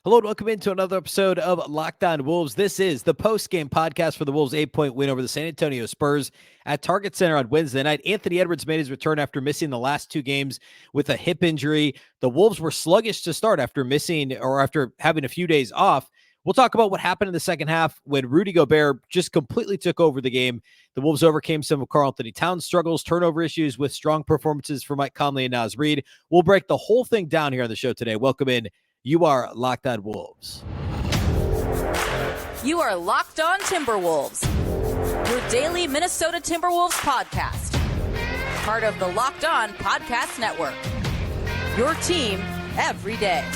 Hello and welcome into another episode of Locked On Wolves. This is the post-game podcast for the Wolves' 8-point win over the San Antonio Spurs at Target Center on Wednesday night. Anthony Edwards made his return after missing the last two games with a hip injury. The Wolves were sluggish to start after having a few days off. We'll talk about what happened in the second half when Rudy Gobert just completely took over the game. The Wolves overcame some of Karl-Anthony Towns' struggles, turnover issues with strong performances from Mike Conley and Naz Reid. We'll break the whole thing down here on the show today. Welcome in. You are Locked On Wolves. You are Locked On Timberwolves, your daily Minnesota Timberwolves podcast. Part of the Locked On Podcast Network, your team every day.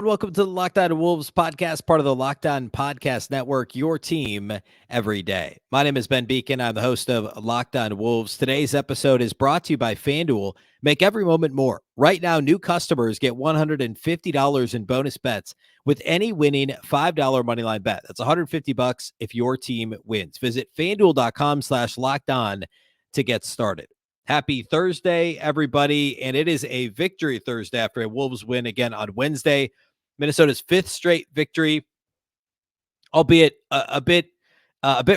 Welcome to the Locked On Wolves podcast, part of the Locked On Podcast Network, your team every day. My name is Ben Beecken. I'm the host of Locked On Wolves. Today's episode is brought to you by FanDuel. Make every moment more. Right now, new customers get $150 in bonus bets with any winning $5 moneyline bet. That's $150 if your team wins. Visit FanDuel.com/lockedon to get started. Happy Thursday, everybody. And it is a victory Thursday after a Wolves win again on Wednesday. Minnesota's fifth straight victory, albeit a bit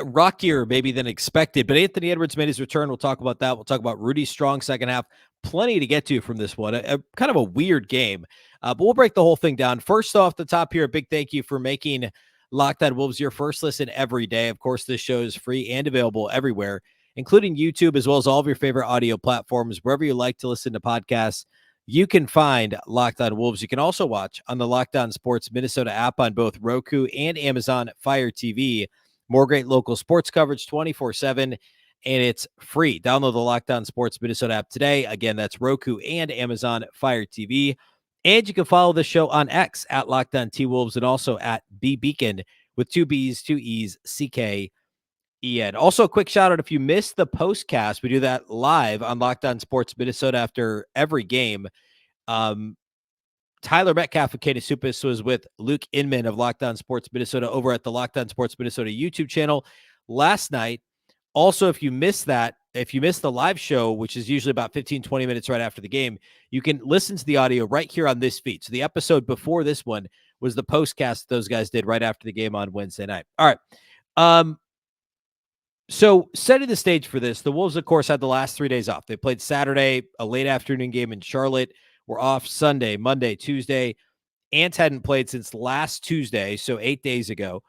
rockier maybe than expected. But Anthony Edwards made his return. We'll talk about that. We'll talk about Rudy's strong second half. Plenty to get to from this one. A kind of a weird game, but we'll break the whole thing down. First off the top here, a big thank you for making Locked On Wolves your first listen every day. Of course, this show is free and available everywhere, including YouTube, as well as all of your favorite audio platforms. Wherever you like to listen to podcasts, you can find Locked On Wolves. You can also watch on the Locked On Sports Minnesota app on both Roku and Amazon Fire TV. More great local sports coverage 24/7, and it's free. Download the Locked On Sports Minnesota app today. Again, that's Roku and Amazon Fire TV. And you can follow the show on X at Locked On T-Wolves and also at Beecken with two B's, two E's, CKEN. Also, a quick shout out if you missed the postcast, we do that live on Locked On Sports Minnesota after every game. Tyler Metcalf of Katie Supis was with Luke Inman of Locked On Sports Minnesota over at the Locked On Sports Minnesota YouTube channel last night. Also, if you missed the live show, which is usually about 15-20 minutes right after the game, you can listen to the audio right here on this feed. So the episode before this one was the postcast those guys did right after the game on Wednesday night. All right. So setting the stage for this, the Wolves, of course, had the last 3 days off. They played Saturday, a late afternoon game in Charlotte. We're off Sunday, Monday, Tuesday. Ants hadn't played since last Tuesday, so 8 days ago.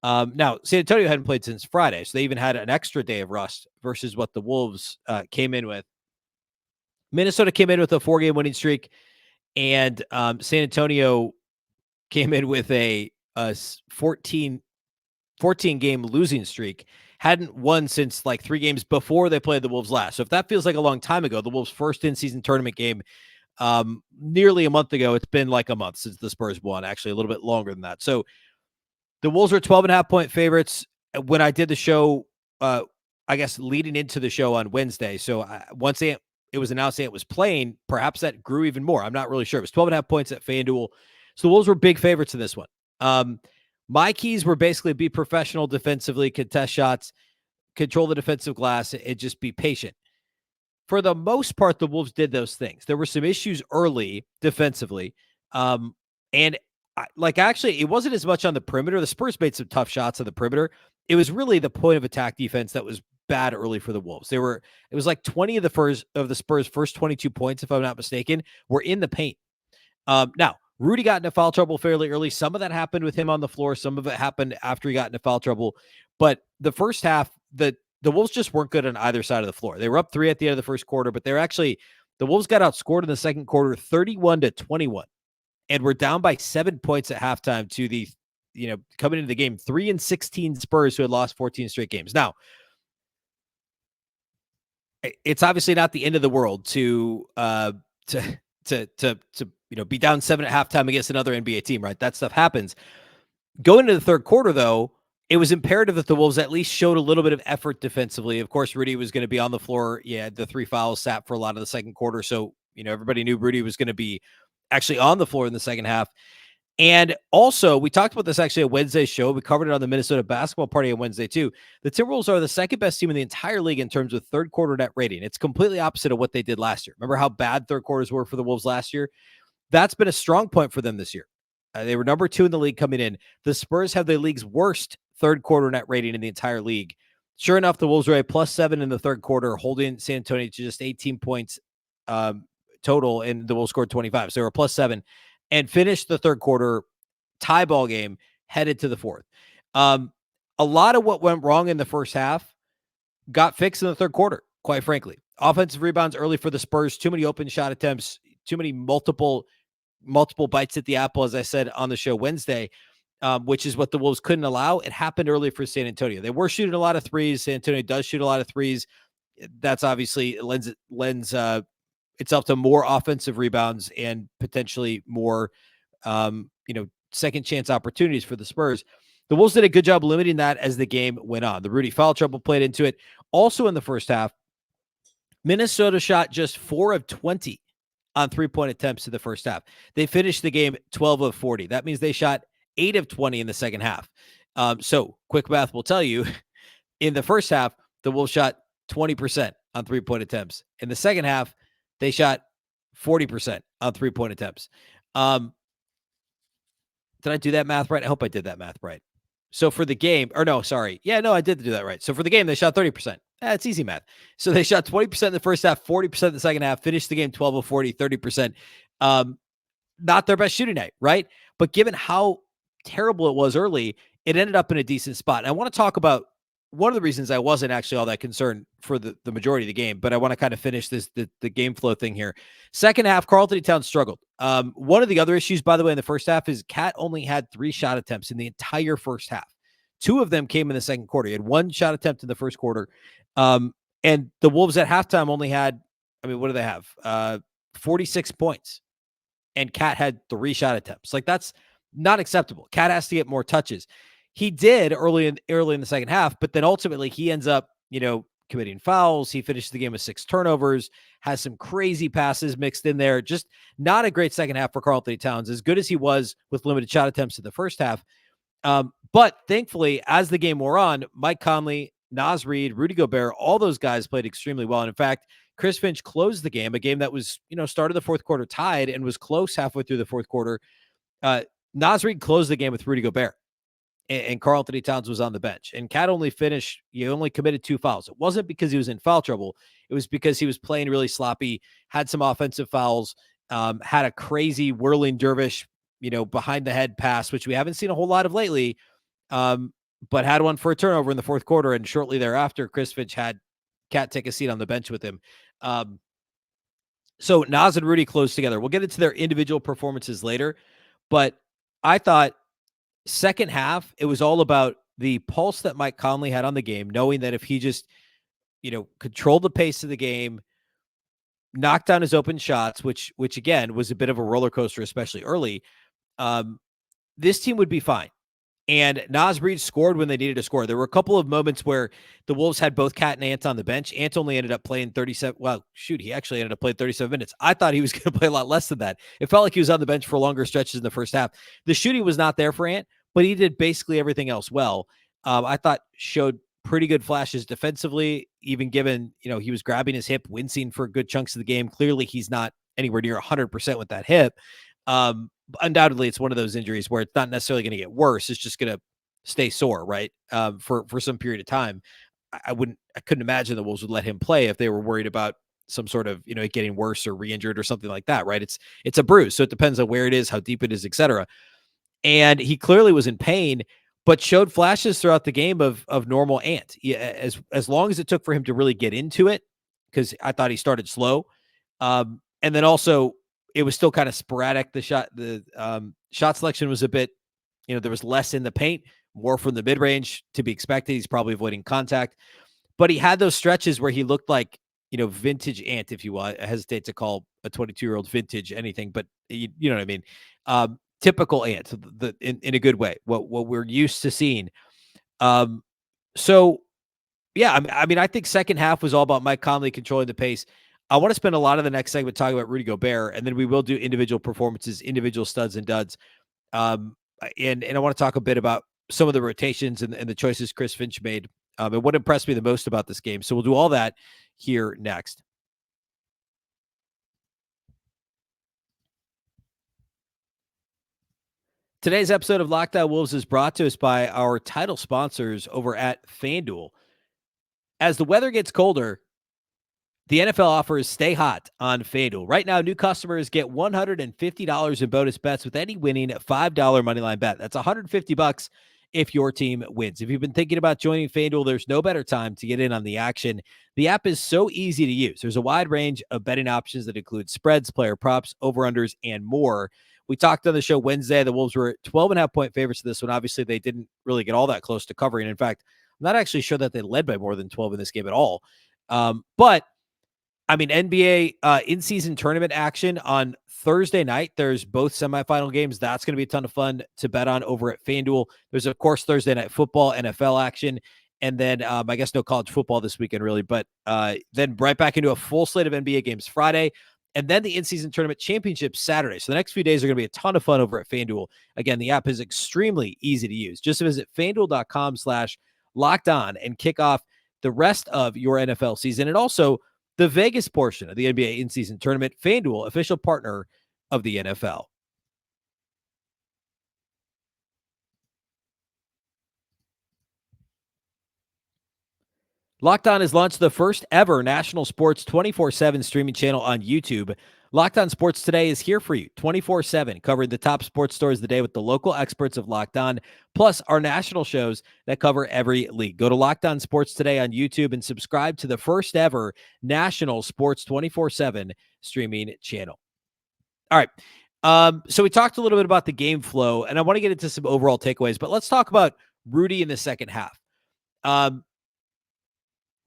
Now, San Antonio hadn't played since Friday, so they even had an extra day of rust versus what the Wolves came in with. Minnesota came in with a 4-game winning streak, and San Antonio came in with a 14-game losing streak. Hadn't won since like 3 games before they played the Wolves last. So if that feels like a long time ago, the Wolves' first in-season tournament game nearly a month ago, it's been like a month since the Spurs won, actually a little bit longer than that. So the Wolves were 12.5-point favorites when I did the show, I guess leading into the show on Wednesday. So once it was announced it was playing, perhaps that grew even more. I'm not really sure. It was 12.5 points at FanDuel. So the Wolves were big favorites in this one. My keys were basically be professional defensively, contest shots, control the defensive glass, and just be patient. For the most part, the Wolves did those things. There were some issues early defensively. And actually, it wasn't as much on the perimeter. The Spurs made some tough shots on the perimeter. It was really the point of attack defense that was bad early for the Wolves. It was like 20 of the Spurs' first 22 points, if I'm not mistaken, were in the paint. Now, Rudy got into foul trouble fairly early. Some of that happened with him on the floor. Some of it happened after he got into foul trouble. But the first half, the Wolves just weren't good on either side of the floor. They were up 3 at the end of the first quarter, but the Wolves got outscored in the second quarter 31-21. And we're down by 7 points at halftime to the, coming into the game, 3-16 Spurs who had lost 14 straight games. Now, it's obviously not the end of the world to be down 7 at halftime against another NBA team, right? That stuff happens. Going into the third quarter, though, it was imperative that the Wolves at least showed a little bit of effort defensively. Of course, Rudy was going to be on the floor. Yeah, the 3 fouls sat for a lot of the second quarter. So, everybody knew Rudy was going to be actually on the floor in the second half. And also, we talked about this actually at Wednesday's show. We covered it on the Minnesota basketball party on Wednesday too. The Timberwolves are the second best team in the entire league in terms of third quarter net rating. It's completely opposite of what they did last year. Remember how bad third quarters were for the Wolves last year? That's been a strong point for them this year. They were number 2 in the league coming in. The Spurs have the league's worst third quarter net rating in the entire league. Sure enough, the Wolves were a +7 in the third quarter, holding San Antonio to just 18 points total, and the Wolves scored 25. So they were +7 and finished the third quarter tie ball game, headed to the fourth. A lot of what went wrong in the first half got fixed in the third quarter, quite frankly. Offensive rebounds early for the Spurs, too many open shot attempts, too many multiple bites at the apple, as I said on the show Wednesday, which is what the Wolves couldn't allow. It happened early for San Antonio. They were shooting a lot of threes. San Antonio does shoot a lot of threes. That's obviously lends itself to more offensive rebounds and potentially more, second chance opportunities for the Spurs. The Wolves did a good job limiting that as the game went on. The Rudy foul trouble played into it. Also in the first half, Minnesota shot just 4 of 20 on three-point attempts in the first half. They finished the game 12 of 40. That means they shot 8 of 20 in the second half. So quick math will tell you, in the first half, the Wolves shot 20% on three-point attempts. In the second half, they shot 40% on three-point attempts. Did I do that math right? I hope I did that math right. So for the game, or no, sorry. Yeah, no, I did do that right. So for the game, they shot 30%. It's easy math. So they shot 20% in the first half, 40% in the second half, finished the game 12 of 40, 30%. Not their best shooting night, right? But given how terrible it was early, it ended up in a decent spot. And I want to talk about one of the reasons I wasn't actually all that concerned for the majority of the game, but I want to kind of finish the game flow thing here. Second half, Karl-Anthony Towns struggled. One of the other issues, by the way, in the first half is Cat only had 3 shot attempts in the entire first half. 2 of them came in the second quarter. He had 1 shot attempt in the first quarter. And the Wolves at halftime only had, what do they have? 46 points. And Cat had 3 shot attempts. Like, that's not acceptable. Cat has to get more touches. He did early in the second half, but then ultimately he ends up, committing fouls. He finished the game with 6 turnovers, has some crazy passes mixed in there. Just not a great second half for Karl-Anthony Towns, as good as he was with limited shot attempts in the first half. But thankfully, as the game wore on, Mike Conley, Naz Reid, Rudy Gobert, all those guys played extremely well. And in fact, Chris Finch closed the game, a game that was, started the fourth quarter tied and was close halfway through the fourth quarter. Naz Reid closed the game with Rudy Gobert. And Karl-Anthony Towns was on the bench. And Cat only committed 2 fouls. It wasn't because he was in foul trouble. It was because he was playing really sloppy, had some offensive fouls, had a crazy whirling dervish, behind the head pass, which we haven't seen a whole lot of lately, but had one for a turnover in the fourth quarter. And shortly thereafter, Chris Finch had Cat take a seat on the bench with him. So Naz and Rudy closed together. We'll get into their individual performances later, but I thought second half, it was all about the pulse that Mike Conley had on the game, knowing that if he just, controlled the pace of the game, knocked down his open shots, which again was a bit of a roller coaster, especially early, this team would be fine. And Naz Reid scored when they needed to score. There were a couple of moments where the Wolves had both Cat and Ant on the bench. Ant only ended up playing 37. Well, shoot, he actually ended up playing 37 minutes. I thought he was going to play a lot less than that. It felt like he was on the bench for longer stretches in the first half. The shooting was not there for Ant, but he did basically everything else well. I thought showed pretty good flashes defensively, even given, he was grabbing his hip, wincing for good chunks of the game. Clearly, he's not anywhere near 100% with that hip. Undoubtedly, it's one of those injuries where it's not necessarily going to get worse. It's just going to stay sore, right? For some period of time. I couldn't imagine the Wolves would let him play if they were worried about some sort of, it getting worse or re-injured or something like that, right? It's a bruise. So it depends on where it is, how deep it is, etc. And he clearly was in pain, but showed flashes throughout the game of normal Ant. As long as it took for him to really get into it, because I thought he started slow. And then also it was still kind of sporadic. The shot selection was a bit, there was less in the paint, more from the mid-range to be expected. He's probably avoiding contact, but he had those stretches where he looked like, vintage Ant, if you will. I hesitate to call a 22-year-old vintage anything, but you know what I mean? Typical Ant, in a good way, what we're used to seeing. So yeah, I think second half was all about Mike Conley controlling the pace. I want to spend a lot of the next segment talking about Rudy Gobert, and then we will do individual performances, individual studs and duds. And I want to talk a bit about some of the rotations and the choices Chris Finch made, and what impressed me the most about this game. So we'll do all that here next. Today's episode of Locked On Wolves is brought to us by our title sponsors over at FanDuel. As the weather gets colder, the NFL offers stay hot on FanDuel. Right now, new customers get $150 in bonus bets with any winning $5 moneyline bet. That's $150 if your team wins. If you've been thinking about joining FanDuel, there's no better time to get in on the action. The app is so easy to use. There's a wide range of betting options that include spreads, player props, over-unders, and more. We talked on the show Wednesday. The Wolves were 12.5-point favorites to this one. Obviously, they didn't really get all that close to covering. In fact, I'm not actually sure that they led by more than 12 in this game at all. But I mean, NBA in-season tournament action on Thursday night. There's both semifinal games. That's going to be a ton of fun to bet on over at FanDuel. There's, of course, Thursday night football, NFL action. And then I guess no college football this weekend, really. But then right back into a full slate of NBA games Friday. And then the in-season tournament championship Saturday. So the next few days are going to be a ton of fun over at FanDuel. Again, the app is extremely easy to use. Just visit FanDuel.com/lockedon and kick off the rest of your NFL season. And also the Vegas portion of the NBA in-season tournament. FanDuel, official partner of the NFL. Locked On has launched the first ever national sports 24/7 streaming channel on YouTube. Locked On Sports Today is here for you 24/7, covering the top sports stories of the day with the local experts of Locked On, plus our national shows that cover every league. Go to Locked On Sports Today on YouTube and subscribe to the first ever national sports 24/7 streaming channel. All right. So we talked a little bit about the game flow, and I want to get into some overall takeaways, but let's talk about Rudy in the second half.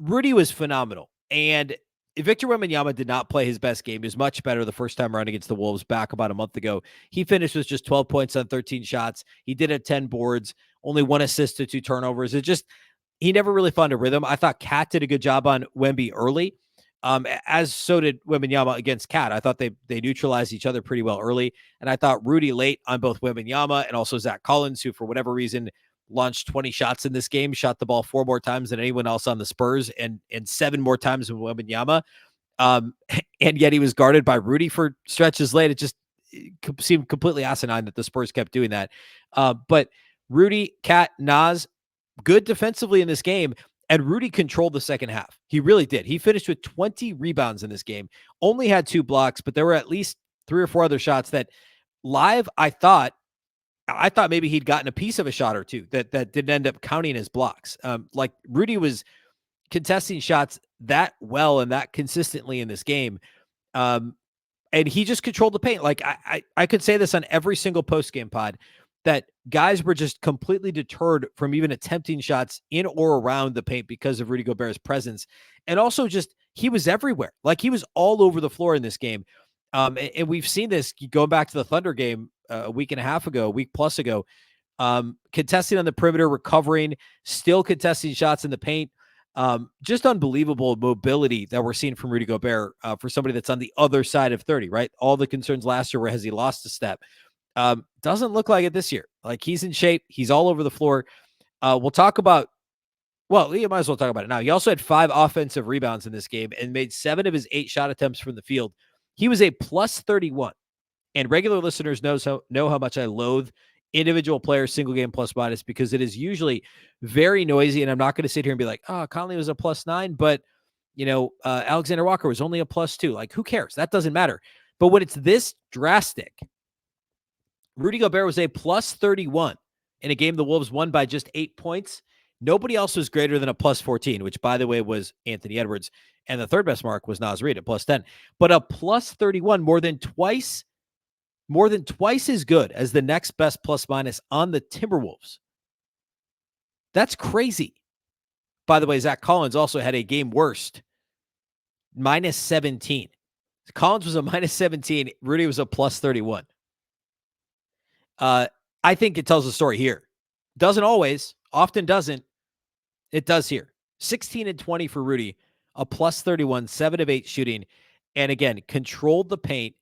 Rudy was phenomenal, and Victor Wembanyama did not play his best game. He was much better the first time around against the Wolves back about a month ago. He finished with just 12 points on 13 shots. He did have 10 boards, only 1 assist to 2 turnovers. He never really found a rhythm. I thought Cat did a good job on Wemby early, as so did Wembanyama against Cat. I thought they neutralized each other pretty well early, and I thought Rudy late on both Wembanyama and also Zach Collins, who for whatever reason launched 20 shots in this game, shot the ball 4 more times than anyone else on the Spurs, and 7 more times than Wembanyama. And yet he was guarded by Rudy for stretches late. It just seemed completely asinine that the Spurs kept doing that. But Rudy, Cat, Naz, good defensively in this game, and Rudy controlled the second half. He really did. He finished with 20 rebounds in this game, only had 2 blocks, but there were at least 3 or 4 other shots that live, I thought maybe he'd gotten a piece of a shot or two that didn't end up counting as blocks. Like Rudy was contesting shots that well and that consistently in this game. And he just controlled the paint. Like I could say this on every single post-game pod, that guys were just completely deterred from even attempting shots in or around the paint because of Rudy Gobert's presence. And also just, he was everywhere. Like he was all over the floor in this game. And we've seen this going back to the Thunder game a week plus ago, contesting on the perimeter, recovering, still contesting shots in the paint. Just unbelievable mobility that we're seeing from Rudy Gobert for somebody that's on the other side of 30, right? All the concerns last year were, has he lost a step? Doesn't look like it this year. Like he's in shape. He's all over the floor. You might as well talk about it now. He also had 5 offensive rebounds in this game and made 7 of his 8 shot attempts from the field. He was a plus 31. And regular listeners know how much I loathe individual players, single game plus minus, because it is usually very noisy. And I'm not going to sit here and be like, oh, Conley was a plus 9, but Alexander Walker was only a plus 2. Like, who cares? That doesn't matter. But when it's this drastic, Rudy Gobert was a plus 31 in a game the Wolves won by just 8 points. Nobody else was greater than a plus 14, which, by the way, was Anthony Edwards. And the third best mark was Naz Reid at plus 10. But a plus 31, more than twice as good as the next best plus minus on the Timberwolves. That's crazy. By the way, Zach Collins also had a game worst, minus 17. Collins was a minus 17. Rudy was a plus 31. I think it tells the story here. Doesn't always, often doesn't. It does here. 16 and 20 for Rudy, a plus 31, 7 of 8 shooting. And again, controlled the paint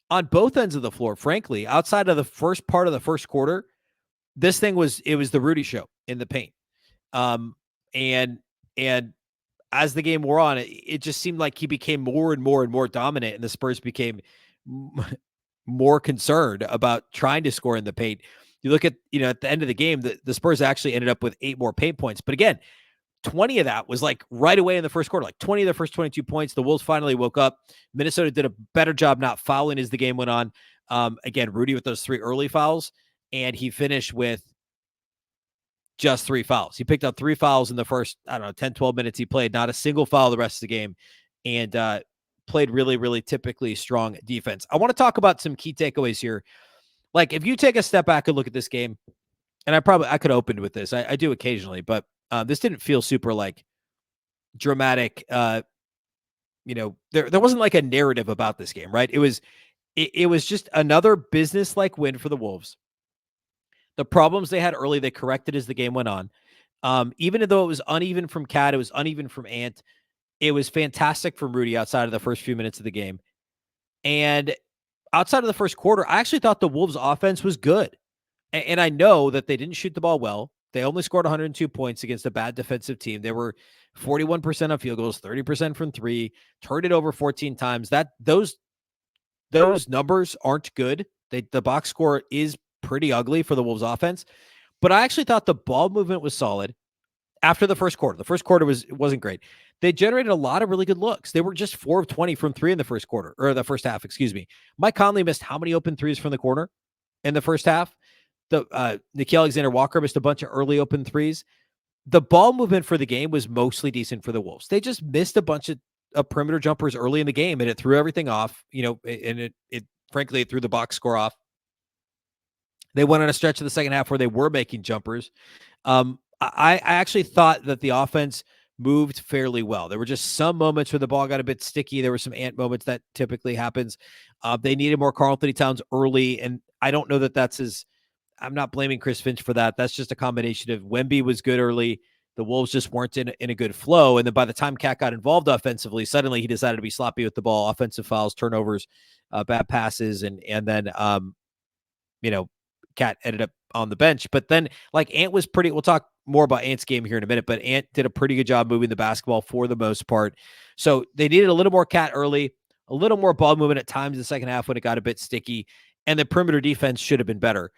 on both ends of the floor, frankly, outside of the first part of the first quarter, this thing was the Rudy show in the paint. And as the game wore on, it just seemed like he became more and more and more dominant, and the Spurs became more concerned about trying to score in the paint. You look at, at the end of the game, the Spurs actually ended up with 8 more paint points. But again, 20 of that was like right away in the first quarter, like 20 of the first 22 points. The Wolves finally woke up. Minnesota did a better job not fouling as the game went on. Again, Rudy with those 3 early fouls, and he finished with just 3 fouls. He picked up 3 fouls in the first, 10, 12 minutes he played, not a single foul the rest of the game, and played really, really typically strong defense. I want to talk about some key takeaways here. Like, if you take a step back and look at this game, and I could have opened with this. I do occasionally, but this didn't feel super like dramatic. There wasn't like a narrative about this game, right? It was just another business-like win for the Wolves. The problems they had early, they corrected as the game went on. Even though it was uneven from Cat, it was uneven from Ant. It was fantastic from Rudy outside of the first few minutes of the game. And outside of the first quarter, I actually thought the Wolves offense was good. And I know that they didn't shoot the ball well. They only scored 102 points against a bad defensive team. They were 41% on field goals, 30% from 3, turned it over 14 times. Those numbers aren't good. The box score is pretty ugly for the Wolves offense. But I actually thought the ball movement was solid after the first quarter. The first quarter wasn't great. They generated a lot of really good looks. They were just 4 of 20 from 3 in the first quarter, or the first half, excuse me. Mike Conley missed how many open threes from the corner in the first half? Nickeil Alexander-Walker missed a bunch of early open threes. The ball movement for the game was mostly decent for the Wolves. They just missed a bunch of perimeter jumpers early in the game, and it threw everything off, and it frankly, it threw the box score off. They went on a stretch of the second half where they were making jumpers. I actually thought that the offense moved fairly well. There were just some moments where the ball got a bit sticky. There were some Ant moments that typically happens. They needed more Karl-Anthony Towns early, and I don't know that that's I'm not blaming Chris Finch for that. That's just a combination of Wemby was good early. The Wolves just weren't in a good flow. And then by the time Cat got involved offensively, suddenly he decided to be sloppy with the ball, offensive fouls, turnovers, bad passes. And then, Cat ended up on the bench. But then, like, Ant was we'll talk more about Ant's game here in a minute, but Ant did a pretty good job moving the basketball for the most part. So they needed a little more Cat early, a little more ball movement at times in the second half when it got a bit sticky. And the perimeter defense should have been better.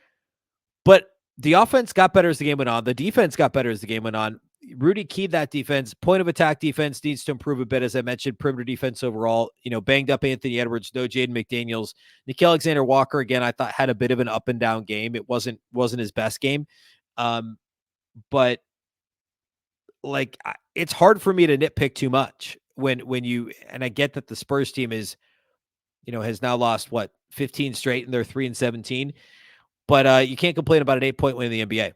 But the offense got better as the game went on. The defense got better as the game went on. Rudy keyed that defense. Point of attack defense needs to improve a bit, as I mentioned. Perimeter defense overall, banged up Anthony Edwards, no Jaden McDaniels. Nickeil Alexander-Walker, again, I thought had a bit of an up and down game. It wasn't his best game. But like, it's hard for me to nitpick too much when you, and I get that the Spurs team is, has now lost 15 straight and they're 3-17. But you can't complain about an 8-point win in the NBA.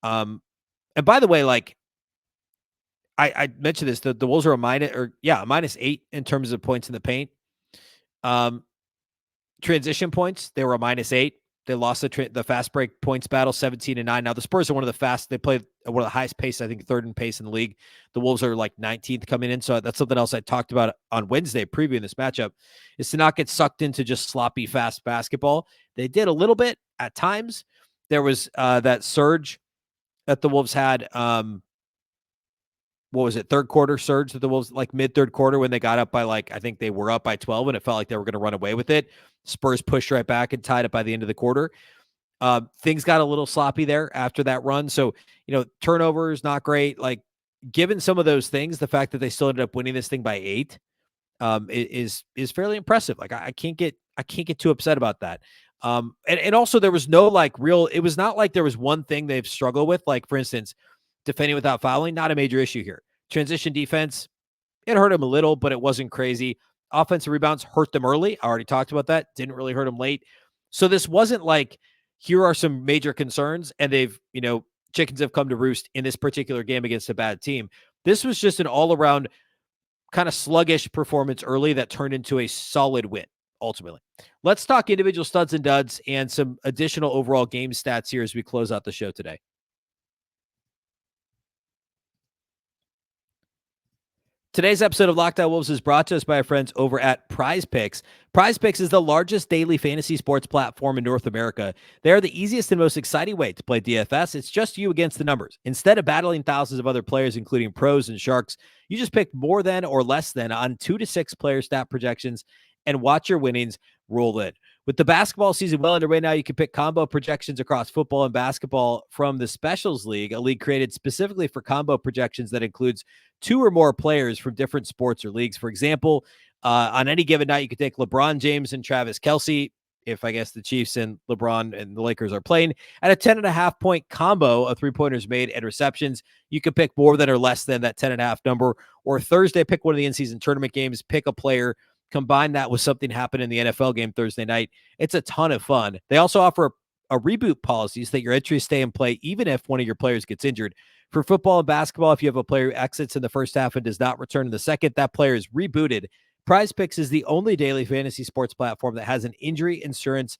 And by the way, like, I mentioned this, the Wolves are a -8 in terms of points in the paint. Transition points, they were a -8. They lost the fast break points battle 17-9. Now the Spurs are they played one of the highest pace, I think 3rd in pace in the league. The Wolves are like 19th coming in. So that's something else I talked about on Wednesday previewing this matchup, is to not get sucked into just sloppy, fast basketball. They did a little bit at times. There was that surge that the Wolves had. What was it? Third quarter surge that the Wolves, like mid-third quarter, when they got up by I think they were up by 12 and it felt like they were going to run away with it. Spurs pushed right back and tied it by the end of the quarter. Things got a little sloppy there after that run. So, turnovers, not great. Like, given some of those things, the fact that they still ended up winning this thing by 8 is fairly impressive. Like, I can't get too upset about that. And also there was no it was not like there was one thing they've struggled with. Like, for instance, defending without fouling, not a major issue here. Transition defense, it hurt them a little, but it wasn't crazy. Offensive rebounds hurt them early. I already talked about that. Didn't really hurt them late. So this wasn't like, here are some major concerns, and they've, chickens have come to roost in this particular game against a bad team. This was just an all-around kind of sluggish performance early that turned into a solid win, ultimately. Let's talk individual studs and duds and some additional overall game stats here as we close out the show today. Today's episode of Locked On Wolves is brought to us by our friends over at Prize Picks. Prize Picks is the largest daily fantasy sports platform in North America. They are the easiest and most exciting way to play DFS. It's just you against the numbers. Instead of battling thousands of other players, including pros and sharks, you just pick more than or less than on 2 to 6 player stat projections and watch your winnings roll in. With the basketball season well underway now, you can pick combo projections across football and basketball from the Specials League, a league created specifically for combo projections that includes 2 or more players from different sports or leagues. For example, on any given night, you could take LeBron James and Travis Kelce, if I guess the Chiefs and LeBron and the Lakers are playing, at a 10.5 point combo of 3-pointers made and receptions. You could pick more than or less than that 10.5 number. Or Thursday, pick one of the in-season tournament games, pick a player, combine that with something happened in the NFL game Thursday night. It's a ton of fun. They also offer a reboot policy so that your entries stay in play even if one of your players gets injured. For football and basketball, if you have a player who exits in the first half and does not return in the second, that player is rebooted. Prize Picks is the only daily fantasy sports platform that has an injury insurance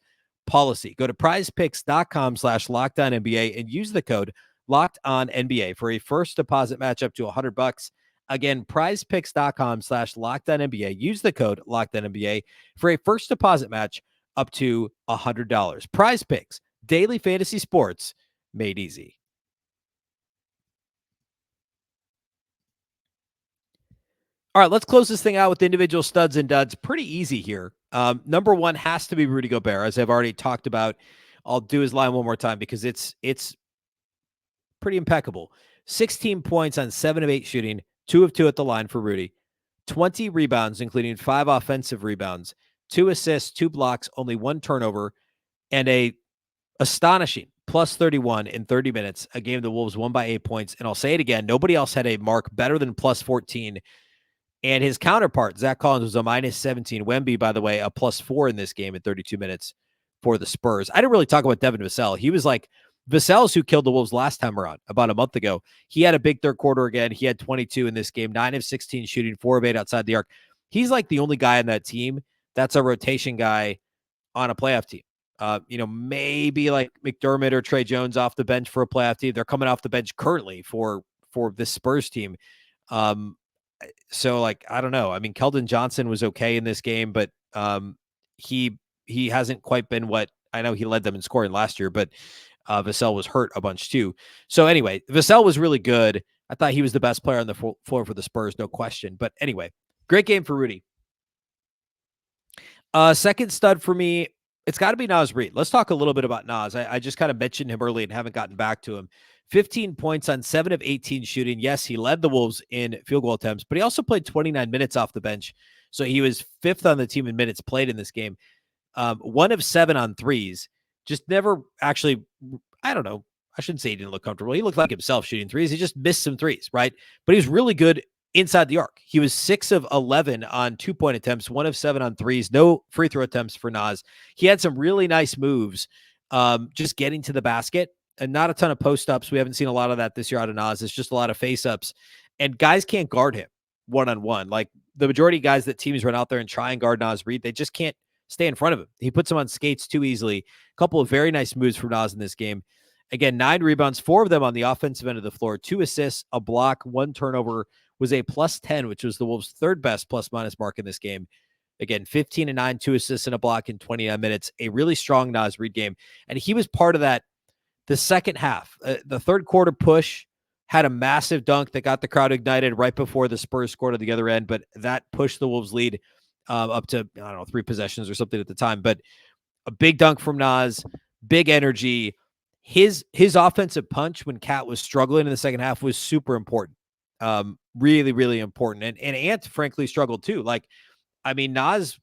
policy. Go to prizepicks.com/LockedOnNBA and use the code LockedOnNBA for a first deposit match up to $100. Again, prizepicks.com/LockedOnNBA. Use the code LockedOnNBA for a first deposit match up to $100. Prize Picks, daily fantasy sports made easy. All right, let's close this thing out with individual studs and duds. Pretty easy here. Number one has to be Rudy Gobert, as I've already talked about. I'll do his line one more time because it's pretty impeccable. 16 points on 7 of 8 shooting, 2 of 2 at the line for Rudy. 20 rebounds, including 5 offensive rebounds, 2 assists, 2 blocks, only 1 turnover, and a astonishing plus 31 in 30 minutes, a game the Wolves won by 8 points. And I'll say it again, nobody else had a mark better than plus 14. And his counterpart, Zach Collins, was a minus 17. Wemby, by the way, a plus 4 in this game in 32 minutes for the Spurs. I didn't really talk about Devin Vassell. He was like, Vassell's who killed the Wolves last time around, about a month ago. He had a big third quarter again. He had 22 in this game, 9 of 16 shooting, 4 of 8 outside the arc. He's like the only guy on that team that's a rotation guy on a playoff team. Maybe like McDermott or Trey Jones off the bench for a playoff team. They're coming off the bench currently for this Spurs team. So I don't know. I mean, Keldon Johnson was okay in this game, but he hasn't quite been what I know. He led them in scoring last year, but Vassell was hurt a bunch too. So anyway, Vassell was really good. I thought he was the best player on the floor for the Spurs, no question. But anyway, great game for Rudy. Second stud for me, it's got to be Naz Reid. Let's talk a little bit about Naz. I just kind of mentioned him early and haven't gotten back to him. 15 points on 7 of 18 shooting. Yes, he led the Wolves in field goal attempts, but he also played 29 minutes off the bench. So he was 5th on the team in minutes played in this game. 1 of 7 on threes. Just never actually, I don't know. I shouldn't say he didn't look comfortable. He looked like himself shooting threes. He just missed some threes, right? But he was really good inside the arc. He was 6 of 11 on 2-point attempts, 1 of 7 on threes, no free throw attempts for Naz. He had some really nice moves, just getting to the basket and not a ton of post-ups. We haven't seen a lot of that this year out of Naz. It's just a lot of face-ups. And guys can't guard him one-on-one. Like the majority of guys that teams run out there and try and guard Naz Reid, they just can't stay in front of him. He puts him on skates too easily. A couple of very nice moves from Naz in this game. Again, 9 rebounds, 4 of them on the offensive end of the floor, 2 assists, a block, 1 turnover, was a plus 10, which was the Wolves' third best plus-minus mark in this game. Again, 15 and 9, 2 assists and a block in 29 minutes. A really strong Naz Reid game. And he was part of that, the second half. The third quarter push had a massive dunk that got the crowd ignited right before the Spurs scored at the other end, but that pushed the Wolves' lead up to, 3 possessions or something at the time. But a big dunk from Naz, big energy. His offensive punch when Cat was struggling in the second half was super important. Really, really important. And Ant, frankly, struggled too. Naz,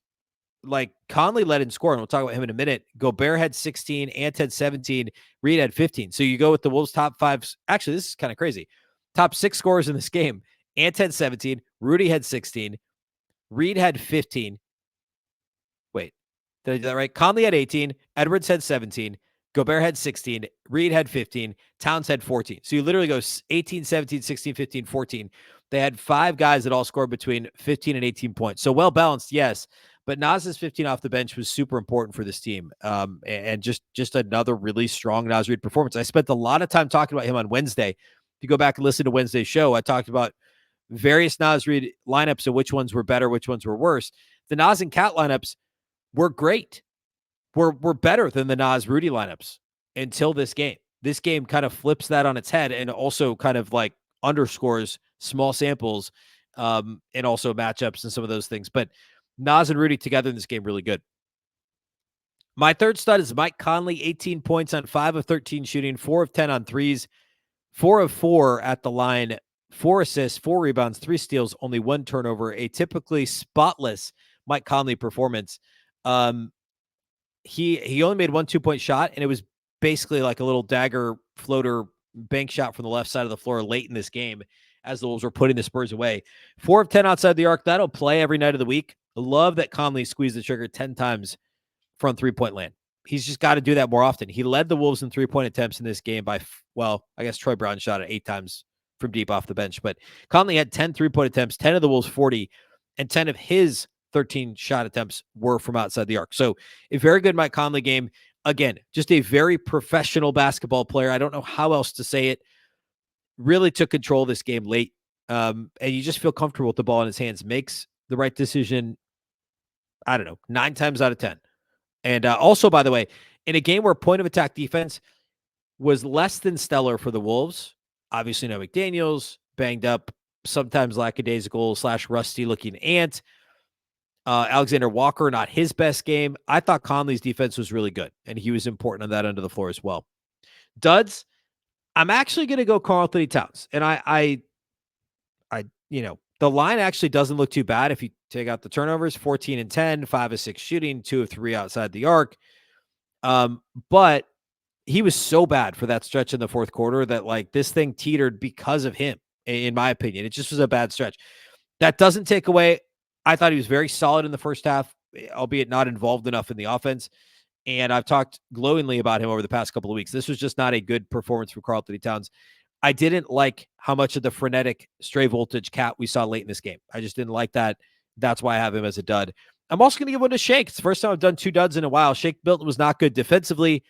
Conley led in scoring. We'll talk about him in a minute. Gobert had 16, Ant had 17, Reid had 15. So you go with the Wolves' top 5. Actually, this is kind of crazy. Top 6 scorers in this game. Ant had 17, Rudy had 16, Reid had 15. Wait, did I do that right? Conley had 18, Edwards had 17, Gobert had 16, Reid had 15, Towns had 14. So you literally go 18, 17, 16, 15, 14. They had 5 guys that all scored between 15 and 18 points. So well-balanced, yes. But Naz's 15 off the bench was super important for this team. And just another really strong Naz Reid performance. I spent a lot of time talking about him on Wednesday. If you go back and listen to Wednesday's show, I talked about various Naz Reid lineups of which ones were better, which ones were worse. The Naz and Cat lineups were great. Were better than the Naz Rudy lineups until this game. This game kind of flips that on its head and also kind of like underscores small samples and also matchups and some of those things. But Naz and Rudy together in this game, really good. My third stud is Mike Conley, 18 points on 5 of 13 shooting, 4 of 10 on threes, 4 of 4 at the line, 4 assists, 4 rebounds, 3 steals, only 1 turnover, a typically spotless Mike Conley performance. He only made 1 2-point shot, and it was basically like a little dagger floater bank shot from the left side of the floor late in this game as the Wolves were putting the Spurs away. 4 of 10 outside the arc. That'll play every night of the week. I love that Conley squeezed the trigger 10 times from 3-point land. He's just got to do that more often. He led the Wolves in 3-point attempts in this game by, well, I guess Troy Brown shot it 8 times from deep off the bench, but Conley had 10 3-point attempts, 10 of the Wolves 40, and 10 of his 13 shot attempts were from outside the arc. So a very good Mike Conley game. Again, just a very professional basketball player. I don't know how else to say it. Really took control of this game late. And you just feel comfortable with the ball in his hands. Makes the right decision, I don't know, 9 times out of 10. And also, by the way, in a game where point of attack defense was less than stellar for the Wolves, obviously no McDaniels, banged up, sometimes lackadaisical / rusty looking Ant. Alexander Walker, not his best game. I thought Conley's defense was really good, and he was important on that end of the floor as well. Duds, I'm actually going to go Karl-Anthony Towns, and I, the line actually doesn't look too bad if you take out the turnovers. 14 and 10, 5 of 6 shooting, 2 of 3 outside the arc. But he was so bad for that stretch in the fourth quarter that like this thing teetered because of him, in my opinion. It just was a bad stretch. That doesn't take away. I thought he was very solid in the first half, albeit not involved enough in the offense. And I've talked glowingly about him over the past couple of weeks. This was just not a good performance for Karl-Anthony Towns. I didn't like how much of the frenetic stray voltage Cat we saw late in this game. I just didn't like that. That's why I have him as a dud. I'm also going to give one to Shake. It's the first time I've done 2 duds in a while. Shake Milton was not good defensively.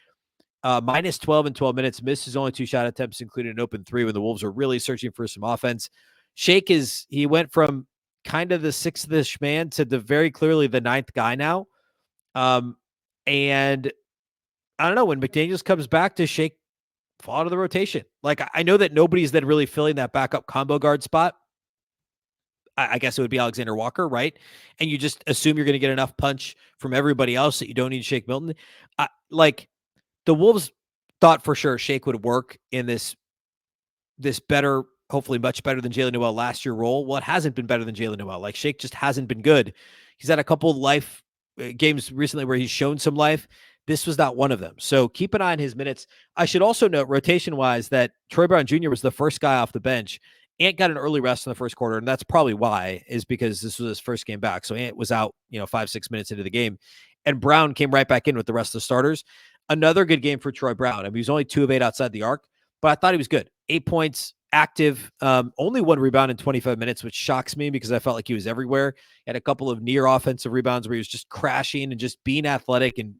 Minus 12 in 12 minutes. Missed his only 2 shot attempts, including an open 3 when the Wolves were really searching for some offense. Shake he went from kind of the 6th-ish man to the very clearly the 9th guy now. And I don't know, when McDaniels comes back to Shake fall out of the rotation. Like, I know that nobody's then really filling that backup combo guard spot. I guess it would be Alexander Walker, right? And you just assume you're going to get enough punch from everybody else that you don't need Shake Milton. Like, the Wolves thought for sure Shake would work in this better, hopefully much better than Jalen Noel last year role. Well, it hasn't been better than Jalen Noel. Like, Shake just hasn't been good. He's had a couple of life games recently where he's shown some life. This was not one of them. So keep an eye on his minutes. I should also note, rotation-wise, that Troy Brown Jr. was the first guy off the bench. Ant got an early rest in the first quarter, and that's probably why, is because this was his first game back. So Ant was out, 5-6 minutes into the game. And Brown came right back in with the rest of the starters. Another good game for Troy Brown. I mean, he was only 2 of 8 outside the arc, but I thought he was good. 8 points, active, only 1 rebound in 25 minutes, which shocks me because I felt like he was everywhere. He had a couple of near offensive rebounds where he was just crashing and just being athletic and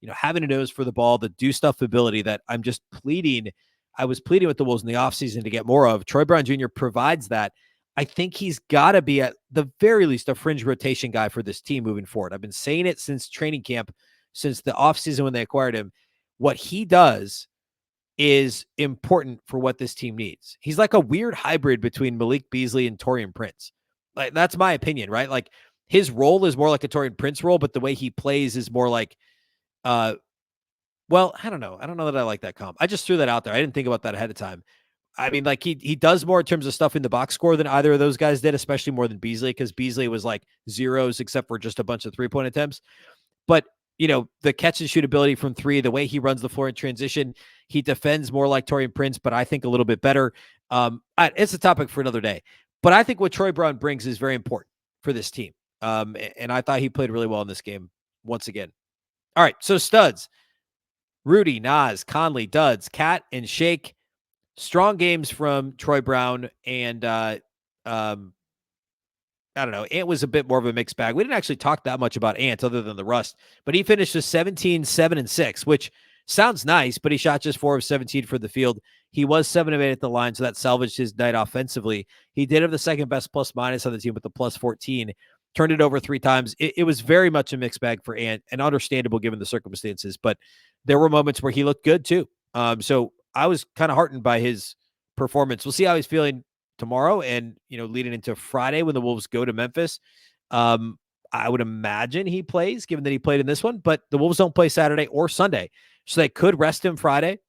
having a nose for the ball, the do stuff ability that I was pleading with the Wolves in the offseason to get more of. Troy Brown Jr. provides that. I think he's got to be at the very least a fringe rotation guy for this team moving forward. I've been saying it since training camp, since the offseason when they acquired him. What he does is important for what this team needs. He's like a weird hybrid between Malik Beasley and Taurean Prince. Like, that's my opinion, right? Like, his role is more like a Taurean Prince role, but the way he plays is more like, well, I don't know. I don't know that I like that comp. I just threw that out there. I didn't think about that ahead of time. I mean, like, he does more in terms of stuff in the box score than either of those guys did, especially more than Beasley, because Beasley was like zeros except for just a bunch of 3-point attempts. But, the catch and shoot ability from 3, the way he runs the floor in transition, he defends more like Taurean Prince, but I think a little bit better. It's a topic for another day. But I think what Troy Brown brings is very important for this team. And I thought he played really well in this game once again. All right, so studs. Rudy, Naz, Conley, duds, Cat, and Shake. Strong games from Troy Brown, and I don't know. Ant was a bit more of a mixed bag. We didn't actually talk that much about Ant other than the rust, but he finished with 17, 7, and 6, which Sounds nice, but he shot just 4 of 17 for the field. He was 7 of 8 at the line, so that salvaged his night offensively. He did have the second best plus minus on the team with the plus 14. Turned it over 3 times. It was very much a mixed bag for Ant, and understandable given the circumstances, but there were moments where he looked good too. So I was kind of heartened by his performance. We'll see how he's feeling tomorrow and, leading into Friday when the Wolves go to Memphis. I would imagine he plays, given that he played in this one, but the Wolves don't play Saturday or Sunday. So they could rest him Friday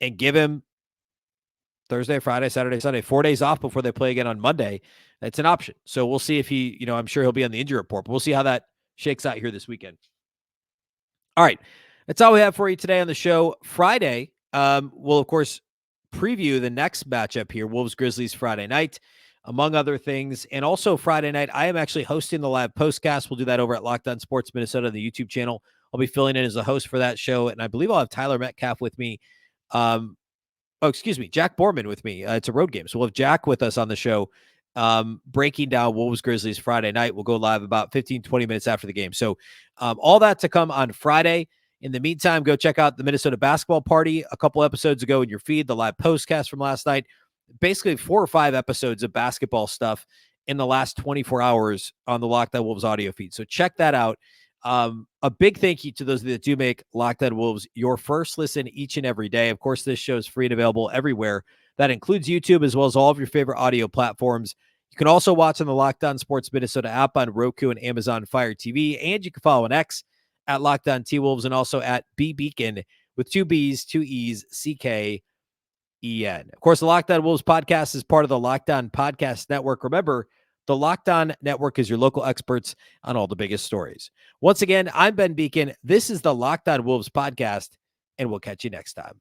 and give him Thursday, Friday, Saturday, Sunday, 4 days off before they play again on Monday. That's an option. So we'll see if he, I'm sure he'll be on the injury report, but we'll see how that shakes out here this weekend. All right. That's all we have for you today on the show. Friday, we'll, of course, preview the next matchup here, Wolves-Grizzlies Friday night, among other things. And also Friday night, I am actually hosting the live postcast. We'll do that over at Locked On Sports Minnesota, the YouTube channel. I'll be filling in as a host for that show, and I believe I'll have Tyler Metcalf with me. Jack Borman with me. It's a road game, so we'll have Jack with us on the show, breaking down Wolves-Grizzlies Friday night. We'll go live about 15, 20 minutes after the game. So all that to come on Friday. In the meantime, go check out the Minnesota basketball party a couple episodes ago in your feed, the live postcast from last night. Basically 4 or 5 episodes of basketball stuff in the last 24 hours on the Locked On Wolves audio feed. So check that out. A big thank you to those that do make Locked On Wolves your first listen each and every day. Of course, this show is free and available everywhere. That includes YouTube as well as all of your favorite audio platforms. You can also watch on the Locked On Sports Minnesota app on Roku and Amazon Fire TV, and you can follow on X at Locked On T-Wolves and also at Beecken with 2 B's, 2 E's, CKEN. Of course, the Locked On Wolves podcast is part of the Locked On Podcast Network. Remember, the Locked On Network is your local experts on all the biggest stories. Once again, I'm Ben Beecken. This is the Locked On Wolves podcast, and we'll catch you next time.